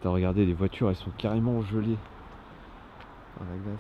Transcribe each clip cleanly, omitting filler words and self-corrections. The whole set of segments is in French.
Putain, regardez, les voitures elles sont carrément gelées dans la glace.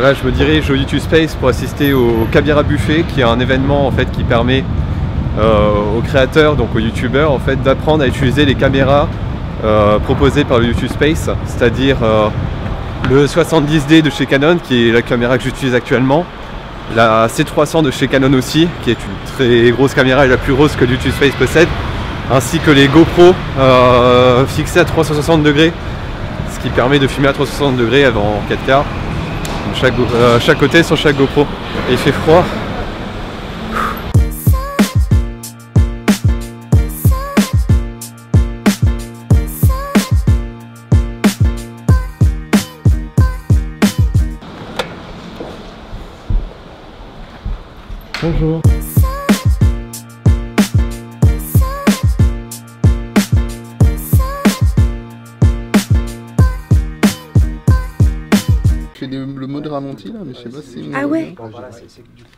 Voilà, je me dirige au YouTube Space pour assister au Caméra Buffet, qui est un événement en fait qui permet aux créateurs, donc aux youtubeurs en fait, d'apprendre à utiliser les caméras proposées par le YouTube Space, c'est-à-dire le 70D de chez Canon, qui est la caméra que j'utilise actuellement, la C300 de chez Canon aussi, qui est une très grosse caméra et la plus grosse que le YouTube Space possède, ainsi que les GoPro fixés à 360 degrés, ce qui permet de filmer à 360 degrés en 4K. Chaque côté sur chaque GoPro. Et il fait froid. Bonjour. Je fais le mot de Ramonti là, mais je sais pas si... Ah ouais.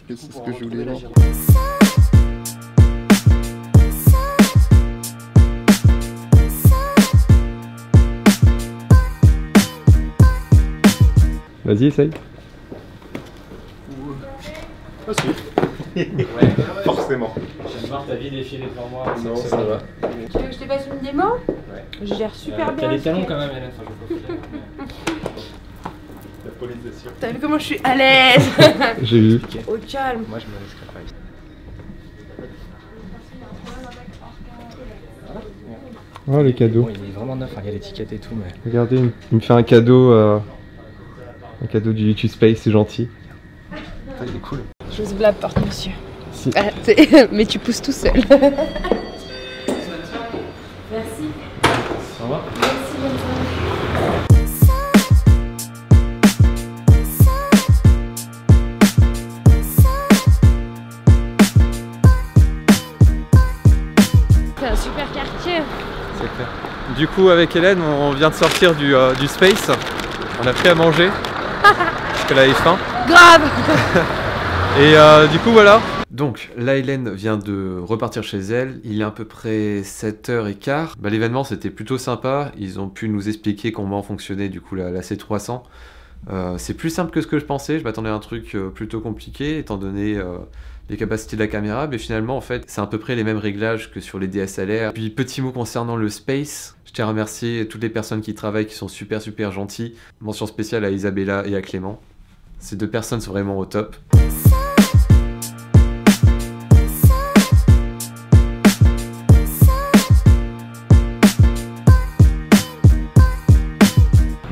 C'est ce que je voulais voir. Vas-y, essaye. Ouais, forcément. Je viens de voir ta vie défiler devant moi. Non, ça va. Tu veux que je te fasse une démo? Ouais. Je gère super bien. T'as des talons quand même, Hélène. Enfin, je peux pas La polisation. T'as vu comment je suis à l'aise? J'ai vu. Au calme. Moi, je me laisserai pas ici. Oh, les cadeaux. Bon, il est vraiment neuf, hein, il y a l'étiquette et tout, mais... Regardez, il me fait un cadeau du YouTube Space, c'est gentil. Il est cool. Je vous blâme, porte monsieur. Si. Ah, mais tu pousses tout seul. Merci. Au revoir. Merci, bonne journée. C'est un super quartier. C'est clair. Du coup, avec Hélène, on vient de sortir du Space. On a pris à manger. Parce qu'elle avait faim. Grave. Et du coup, voilà. Donc, là, Hélène vient de repartir chez elle. Il est à peu près 7h15. Bah, l'événement, c'était plutôt sympa. Ils ont pu nous expliquer comment fonctionnait du coup la C300. C'est plus simple que ce que je pensais. Je m'attendais à un truc plutôt compliqué, étant donné les capacités de la caméra, mais finalement en fait c'est à peu près les mêmes réglages que sur les DSLR. Puis petit mot concernant le Space, je tiens à remercier toutes les personnes qui y travaillent qui sont super gentilles. Mention spéciale à Isabella et à Clément. Ces deux personnes sont vraiment au top.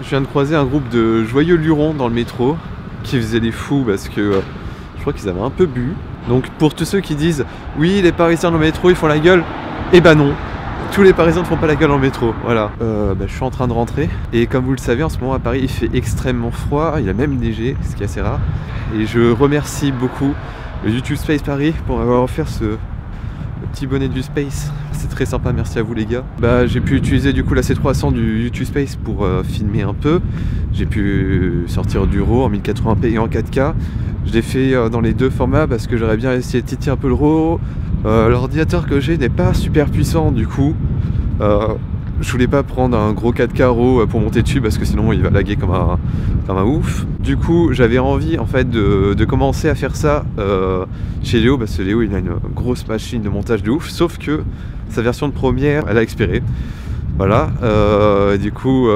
Je viens de croiser un groupe de joyeux lurons dans le métro qui faisaient les fous parce que je crois qu'ils avaient un peu bu. Donc pour tous ceux qui disent oui les Parisiens dans le métro ils font la gueule, eh ben non, tous les Parisiens ne font pas la gueule dans le métro, voilà. Je suis en train de rentrer et comme vous le savez en ce moment à Paris il fait extrêmement froid, il a même neigé, ce qui est assez rare. Et je remercie beaucoup le YouTube Space Paris pour avoir offert ce petit bonnet du Space, c'est très sympa, merci à vous les gars. J'ai pu utiliser du coup la C300 du YouTube Space pour filmer un peu. J'ai pu sortir du RAW en 1080p et en 4K. Je l'ai fait dans les deux formats parce que j'aurais bien essayé de titiller un peu le RAW. L'ordinateur que j'ai n'est pas super puissant du coup. Je voulais pas prendre un gros 4K RAW pour monter dessus parce que sinon il va laguer comme un ouf. Du coup j'avais envie en fait de commencer à faire ça chez Léo parce que Léo il a une grosse machine de montage de ouf, sauf que sa version de première elle a expiré. Voilà, du coup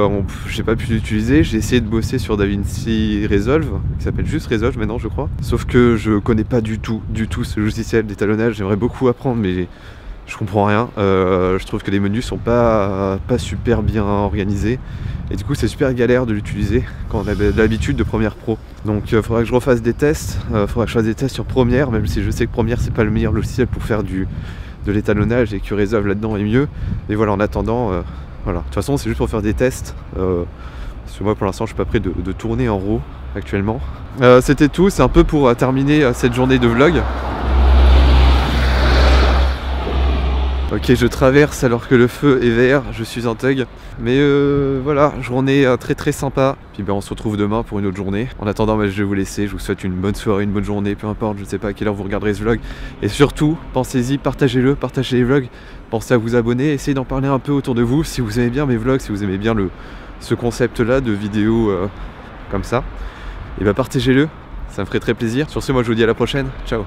j'ai pas pu l'utiliser, j'ai essayé de bosser sur DaVinci Resolve, qui s'appelle juste Resolve maintenant je crois. Sauf que je connais pas du tout ce logiciel d'étalonnage, j'aimerais beaucoup apprendre mais je comprends rien. Je trouve que les menus sont pas super bien organisés. Et du coup c'est super galère de l'utiliser quand on a l'habitude de Premiere Pro. Donc il faudra que je refasse des tests, faudra que je fasse des tests sur Premiere, même si je sais que Premiere c'est pas le meilleur logiciel pour faire de l'étalonnage et que Resolve là-dedans est mieux. Mais voilà, en attendant, voilà. De toute façon c'est juste pour faire des tests. Parce que moi pour l'instant je suis pas prêt de tourner en RAW actuellement. C'était tout, c'est un peu pour terminer cette journée de vlog. Ok, je traverse alors que le feu est vert, je suis un thug. Mais voilà, journée très sympa. Puis on se retrouve demain pour une autre journée. En attendant, je vais vous laisser, je vous souhaite une bonne soirée, une bonne journée, peu importe, je ne sais pas à quelle heure vous regarderez ce vlog. Et surtout, pensez-y, partagez-le, partagez les vlogs, pensez à vous abonner, essayez d'en parler un peu autour de vous. Si vous aimez bien mes vlogs, si vous aimez bien ce concept-là de vidéos comme ça, et partagez-le, ça me ferait très plaisir. Sur ce, moi je vous dis à la prochaine, ciao.